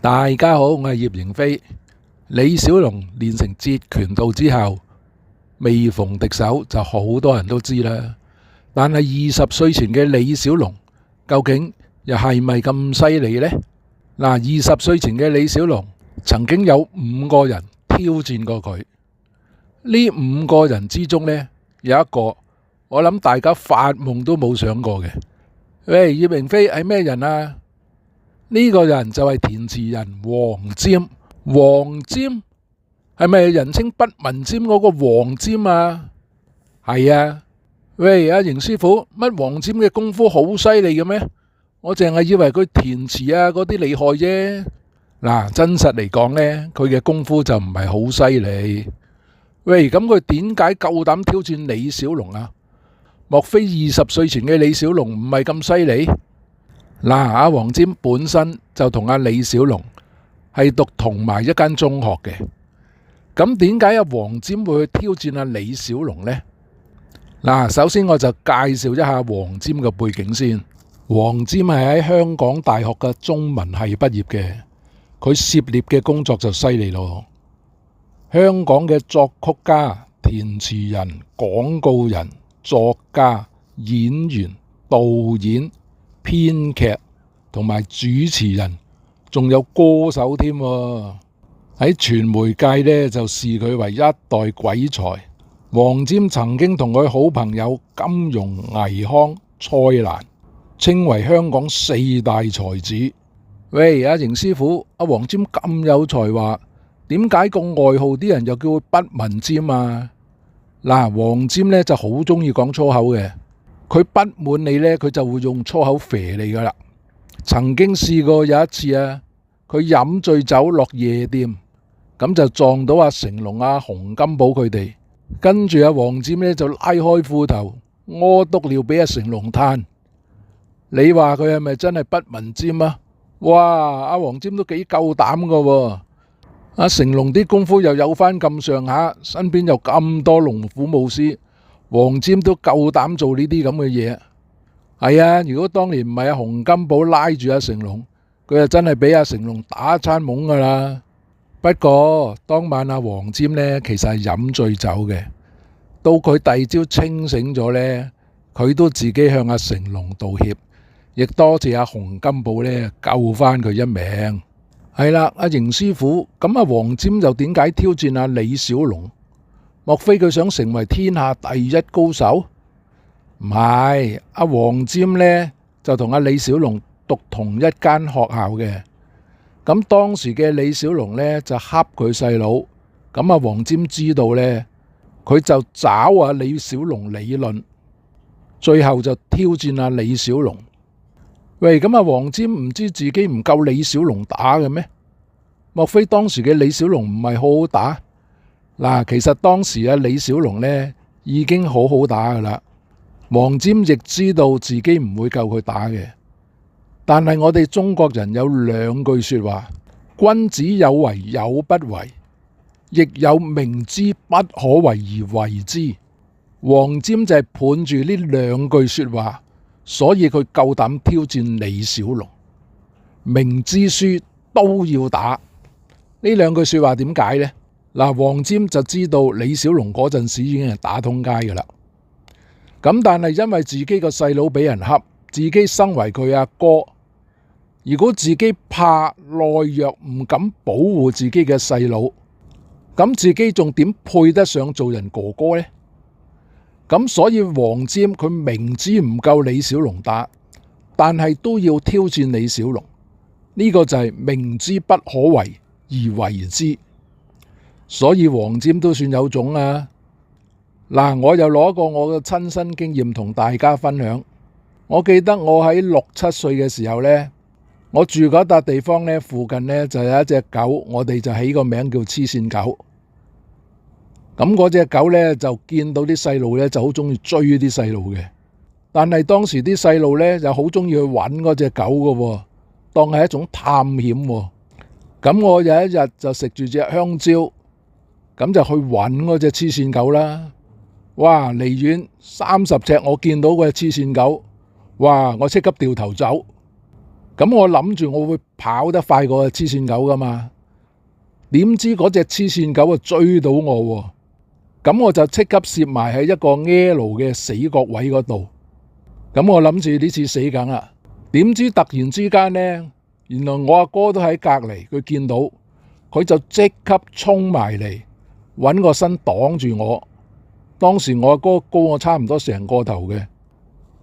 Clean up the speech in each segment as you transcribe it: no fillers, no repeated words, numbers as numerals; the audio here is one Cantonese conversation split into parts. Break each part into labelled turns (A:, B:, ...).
A: 大家好，我係葉迎飛。李小龍練成截拳道之後，未逢敵手就好多人都知啦。但係20歲前嘅李小龍究竟又係咪咁犀利呢？嗱，20歲前嘅李小龍曾經有5個人挑戰過佢。呢5個人之中呢，有一個我諗大家發夢都冇想過嘅。喂，葉迎飛係咩人啊？呢個人就係填詞人黃霑。黃霑係咪人稱不文霑嗰個黃霑啊？係啊。喂，阿邢師傅，乜黃霑嘅功夫好犀利嘅咩？我淨係以為佢填詞啊嗰啲厲害啫。嗱，真實嚟講呢，佢嘅功夫就唔係好犀利。喂，咁佢點解夠膽挑戰李小龍啊？莫非20歲前嘅李小龍唔係咁犀利？嗱，阿黃霑本身就同阿李小龍係讀同埋一間中學嘅，咁點解阿黃霑會去挑戰阿李小龍呢？嗱，首先我就介紹一下黃霑嘅背景先。黃霑係喺香港大學嘅中文系畢業嘅，佢涉獵嘅工作就犀利咯。香港嘅作曲家、填詞人、廣告人、作家、演員、導演、編劇同埋主持人，仲有歌手添喎。喺傳媒界呢，就視佢為一代鬼才。黃霑曾經同佢好朋友金庸、倪匡、蔡瀾稱為香港4大才子。喂，阿邢師傅，阿黃霑咁有才華，點解個外號啲人又叫佢不文霑啊？嗱，黃霑呢就好中意講粗口嘅，佢不滿你呢，佢就會用粗口肥你噶啦。曾經試過有一次啊，佢飲醉酒落夜店，咁就撞到阿成龍、阿洪金寶佢哋，跟住阿黃霑呢就拉開褲頭屙督尿俾阿成龍嘆。你話佢係咪真係不文霑啊？哇，阿黃霑都幾夠膽噶喎！阿成龍啲功夫又有翻咁上下，身邊有咁多龍虎武師，黃霑都夠膽做呢啲咁嘅嘢。係啊，如果當年唔係阿洪金寶拉住阿成龍，佢就真係俾阿成龍打一餐懵噶啦。不過當晚阿黃霑呢，其實係飲醉酒嘅，到佢第二朝清醒咗呢，佢都自己向阿成龍道歉，亦多謝阿洪金寶呢救翻佢一命。係啦，阿邢師傅，咁阿黃霑又點解挑戰阿李小龍？莫非佢想成為天下第一高手？唔係，阿黃霑呢就同阿李小龍讀同一間學校嘅。咁當時嘅李小龍呢就恰佢細佬，咁阿黃霑知道呢，佢就找阿李小龍理論，最後就挑戰阿李小龍。喂，咁阿黃霑唔知自己唔夠李小龍打嘅咩？莫非當時嘅李小龍唔係好好打？嗱，其實當時阿李小龍呢已經好好打噶啦。黃霑亦知道自己唔會夠佢打嘅，但係我哋中國人有2句說話：君子有為有不為，亦有明知不可為而為之。黃霑就係伴住呢2句說話，所以佢夠膽挑戰李小龍。明知輸都要打，呢2句說話點解呢？嗱，黃霑就知道李小龍嗰陣時已經係打通街噶啦。咁但係因為自己個細佬俾人恰，自己身為佢阿哥，如果自己怕懦弱，唔敢保護自己嘅細佬，咁自己仲點配得上做人哥哥呢？咁所以黃霑佢明知唔夠李小龍打，但係都要挑戰李小龍，呢個就係明知不可為而為之。所以黃霑都算有種啊！嗱，我又攞個我嘅親身經驗同大家分享。我記得我喺6、7歲嘅時候呢，我住嗰笪地方呢，附近呢就有一隻狗，我哋就起個名叫黐線狗。咁嗰隻狗呢，就見到啲細路呢就好中意追啲細路嘅，但係當時啲細路呢就好中意去揾嗰隻狗嘅，當係一種探險。咁我有一日就食住隻香蕉，咁就去揾嗰隻黐線狗啦。哇！離遠30尺，我見到嗰隻黐線狗，哇！我即刻掉頭走。咁我諗住我會跑得快過黐線狗噶嘛，點知嗰隻黐線狗啊追到我喎，咁我就即刻攝埋喺一個 L 嘅死角位嗰度，咁我諗住呢次死梗啦，點知突然之間呢，原來我阿哥都喺隔離，佢見到佢就即刻衝埋嚟，搵個身擋住我。當時我阿哥高我差唔多成個頭嘅，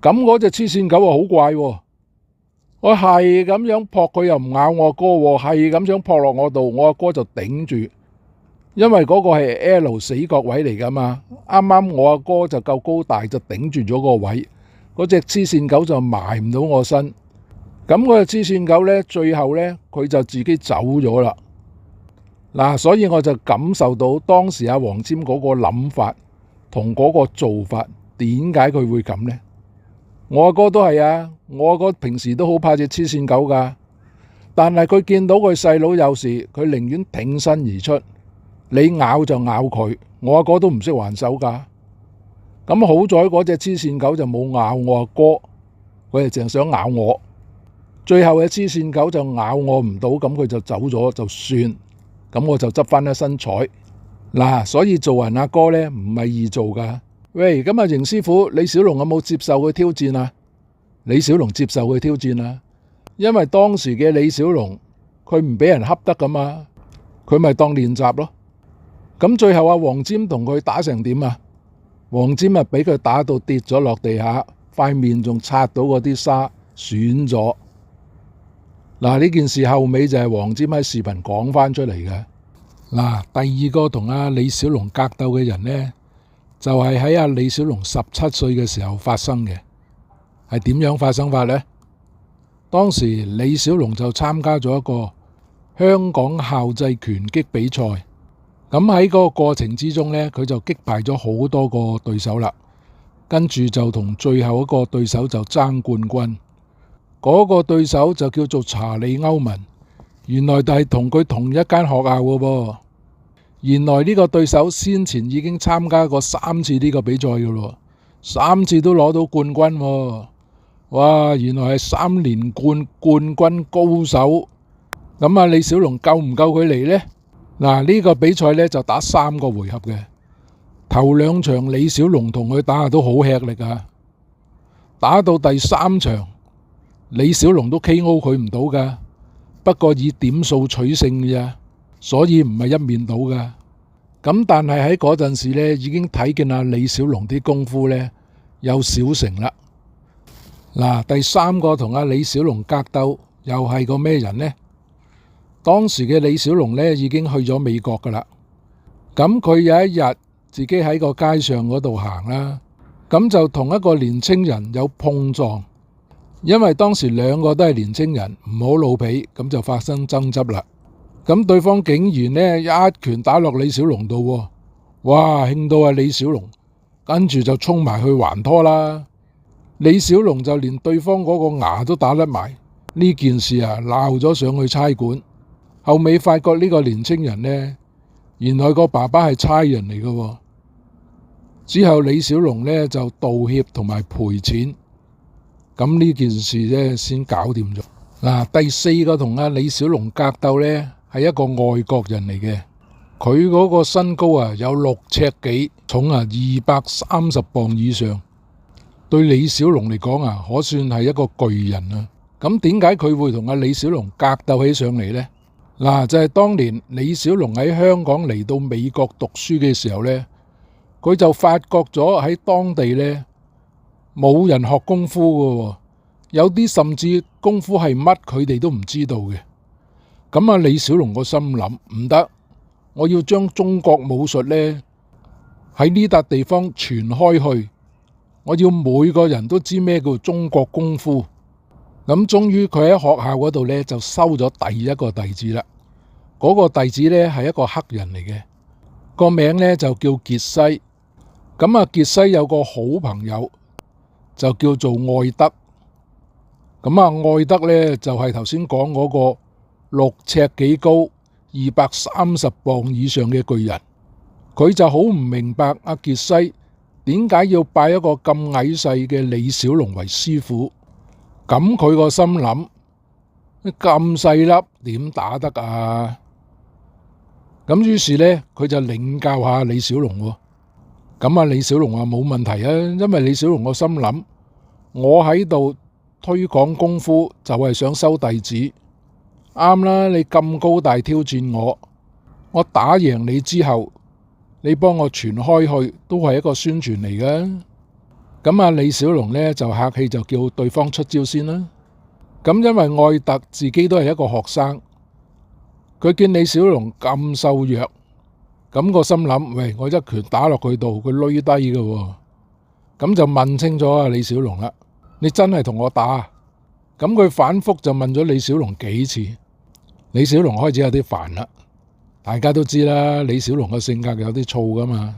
A: 咁嗰隻黐線狗啊好怪喎，我係咁樣撲佢又唔咬我阿哥喎，係咁樣撲落我度，我阿哥就頂住，因為嗰個係 L 死角位嚟噶嘛，啱啱我阿哥就夠高大就頂住咗個位，嗰隻黐線狗就埋唔到我身，咁嗰隻黐線狗呢，最後呢，佢就自己走咗啦。嗱，所以我就感受到當時阿黃霑嗰個諗法同嗰個做法，點解佢會咁呢？我阿哥都係啊，我阿哥平時都好怕隻黐線狗噶，但係佢見到佢細佬有事，佢寧願挺身而出，你咬就咬佢，我阿哥都唔識還手噶。咁好在嗰隻黐線狗就冇咬我阿哥，佢係淨係想咬我，最後嘅黐線狗就咬我唔到，咁佢就走咗就算，咁我就執翻一身彩。嗱，所以做人阿哥呢，唔係易做噶。喂，咁啊，邢師傅，李小龍有冇接受佢挑戰啊？李小龍接受佢挑戰啊，因為當時嘅李小龍佢唔俾人恰得噶嘛，佢咪當練習咯。咁最後阿黃霑同佢打成點啊？黃霑啊俾佢打到跌咗落地下，塊面仲擦到嗰啲沙損咗。嗱，呢件事後尾就係黃霑喺視頻講翻出嚟嘅。嗱，第二個同阿李小龍格鬥嘅人呢，就係喺阿李小龍17歲嘅時候發生嘅。係點樣發生法呢？當時李小龍就參加咗一個香港校際拳擊比賽，咁喺嗰個過程之中呢，佢就擊敗咗好多個對手啦，跟住就同最後一個對手就爭冠軍。嗰個對手就叫做查理歐文，原來就係同佢同一間學校嘅噃。原來呢個對手先前已經參加過3次呢個比賽嘅咯，3次都攞到冠軍喎。哇！原來係3連冠冠軍高手。咁啊，李小龍夠唔夠佢嚟呢？嗱，呢個比賽呢就打3個回合嘅，頭2場李小龍同佢打都好吃力啊，打到第3場李小龍都 KO 佢唔到噶，不過以點數取勝嘅咋，所以唔係一面倒噶。咁但係喺嗰陣時呢，已經睇見阿李小龍啲功夫呢有小成啦。嗱，第3個同阿李小龍格鬥又係個咩人呢？當時嘅李小龍呢已經去咗美國噶啦。咁佢有一日自己喺個街上嗰度行啦，咁就同一個年青人有碰撞，因為當時2個都係年青人，唔好老皮，咁就發生爭執啦。咁對方竟然呢一拳打落李小龍度，哇！興到阿李小龍，跟住就衝埋去還拖啦。李小龍就連對方嗰個牙都打甩埋。呢件事啊鬧咗上去差館，後尾發覺呢個年青人呢，原來個爸爸係差人嚟嘅。之後李小龍呢就道歉同埋賠錢，咁呢件事呢先搞掂咗。嗱，第4個同阿李小龍格鬥呢係一個外國人嚟嘅，佢嗰個身高啊有6尺幾，重啊230磅以上。對李小龍嚟講啊，可算係一個巨人啊！咁點解佢會同阿李小龍格鬥起上嚟呢？嗱，就係當年李小龍喺香港嚟到美國讀書嘅時候呢，佢就發覺咗喺當地呢冇人學功夫嘅，有啲甚至功夫係乜佢哋都唔知道嘅。咁啊，李小龍個心諗唔得，我要將中國武術呢喺呢笪地方傳開去。我要每個人都知咩叫中國功夫。咁終於佢喺學校嗰度呢就收咗第一個弟子啦。嗰個弟子呢係一個黑人嚟嘅，個名呢就叫傑西。咁啊，傑西有個好朋友就叫做愛德。咁啊，愛德呢就係頭先講嗰個6尺幾高、230磅以上嘅巨人。佢就好唔明白阿傑西點解要拜一個咁矮細嘅李小龍為師傅？咁佢個心諗，咁細粒點打得啊？咁於是呢，佢就領教下李小龍喎。咁啊，李小龍話冇問題啊，因為李小龍個心諗，我喺度推廣功夫就係想收弟子，啱啦。你咁高大挑戰我打贏你之後，你幫我傳開去都係一個宣傳嚟嘅。咁啊，李小龍呢就客氣就叫對方出招先啦。咁因為愛特自己都係一個學生，佢見李小龍咁瘦弱，咁個心諗，喂，我一拳打落佢度，佢攣低嘅喎。咁就問清楚啊李小龍啦，你真係同我打？咁佢反覆就問咗李小龍幾次，李小龍開始有啲煩啦。大家都知啦，李小龍嘅性格有啲燥噶嘛，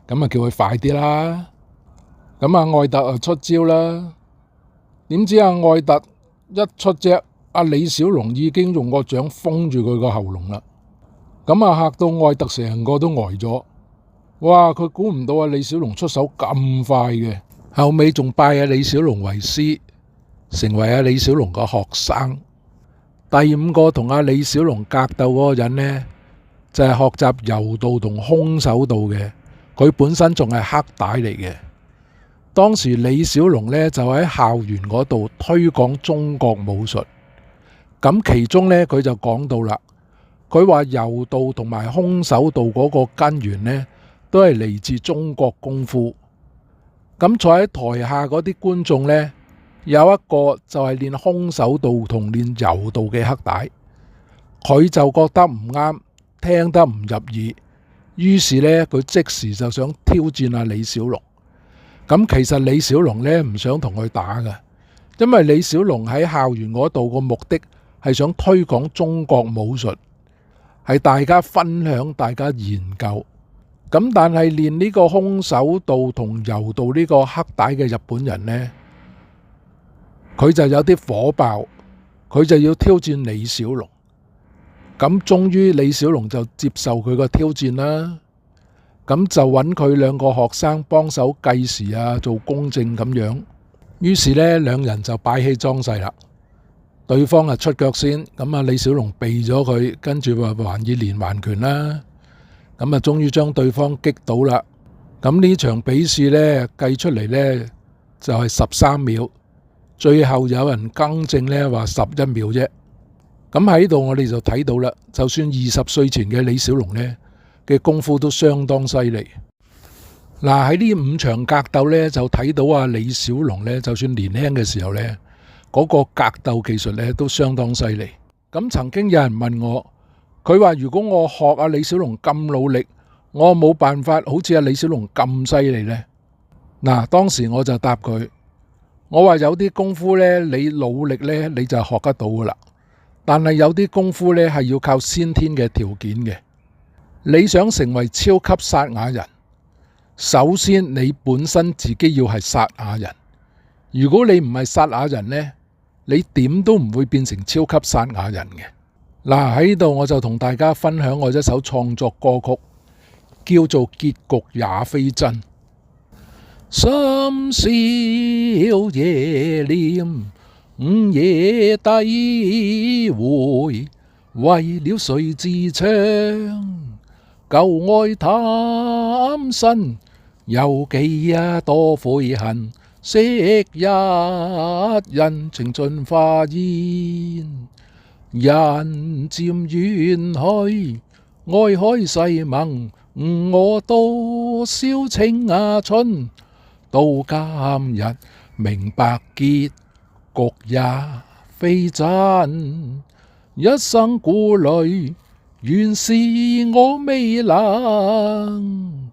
A: 咁啊叫佢快啲啦。咁啊愛特啊出招啦，點知啊愛特一出隻，阿李小龍已經用個掌封住佢個喉嚨啦。咁啊嚇到愛特成個都呆咗。哇！佢估唔到啊李小龍出手咁快嘅，後尾仲拜阿李小龍為師，成為阿李小龍個學生。第5個同阿李小龍格鬥嗰個人呢，就係學習柔道同空手道嘅，佢本身仲係黑帶嚟嘅。當時李小龍呢，就喺校園嗰度推廣中國武術，咁其中呢，佢就講到啦，佢話柔道同埋空手道嗰個根源呢，都係嚟自中國功夫。咁坐喺台下嗰啲觀眾呢，有一個就係練空手道同練柔道嘅黑帶，佢就覺得唔啱，聽得唔入耳，於是呢，佢即時就想挑戰阿李小龍。咁其實李小龍呢唔想同佢打㗎，因為李小龍喺校園嗰度個目的係想推廣中國武術，係大家分享、大家研究。咁但係練呢個空手道同柔道呢個黑帶嘅日本人呢，佢就有啲火爆，佢就要挑戰李小龍。咁終於李小龍就接受佢個挑戰啦。咁就揾佢2個學生幫手計時啊，做公正咁樣。於是呢，2人就擺起裝勢啦。對方啊出腳先，咁啊李小龍避咗佢，跟住話還以連環拳啦。咁啊終於將對方擊倒啦。咁呢場比試呢，計出嚟呢，就係13秒，最後有人更正呢話11秒啫。咁喺度我哋就睇到啦，就算20歲前嘅李小龍呢嘅功夫都相當犀利。嗱，喺呢5場格鬥呢，就睇到啊李小龍呢，就算年輕嘅時候呢，嗰個格鬥技術呢都相當犀利。咁曾經有人問我，佢話如果我學阿李小龍咁努力，我冇辦法好似阿李小龍咁犀利呢？嗱，當時我就答佢，我話有啲功夫呢，你努力呢，你就學得到噶啦。但係有啲功夫呢，係要靠先天嘅條件嘅。你想成為超級撒亞人，首先你本身自己要係撒亞人。如果你唔係撒亞人呢，你點都唔會變成超級撒亞人嘅。嗱，喺呢度我就同大家分享我一首創作歌曲，叫做《結局也非真》。深宵夜念，午夜低回，為了誰自唱？舊愛貪新，猶記多悔恨。昔日人情盡化煙，人漸遠去，愛海誓盟，我多少青春。到今日明白結局也非真，一生顧慮，原是我未能。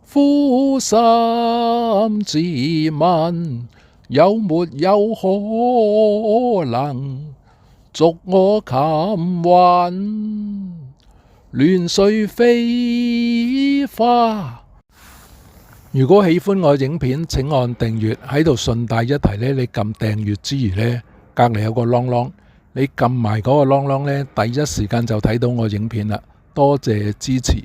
A: 苦心自問，有沒有可能續我琴魂，亂碎飛花。如果喜歡我影片，請按訂閱。喺度順帶一提呢，你撳訂閱之餘呢，隔籬有個啷啷，你撳埋嗰個啷啷呢，第一時間就睇到我影片啦。多謝支持。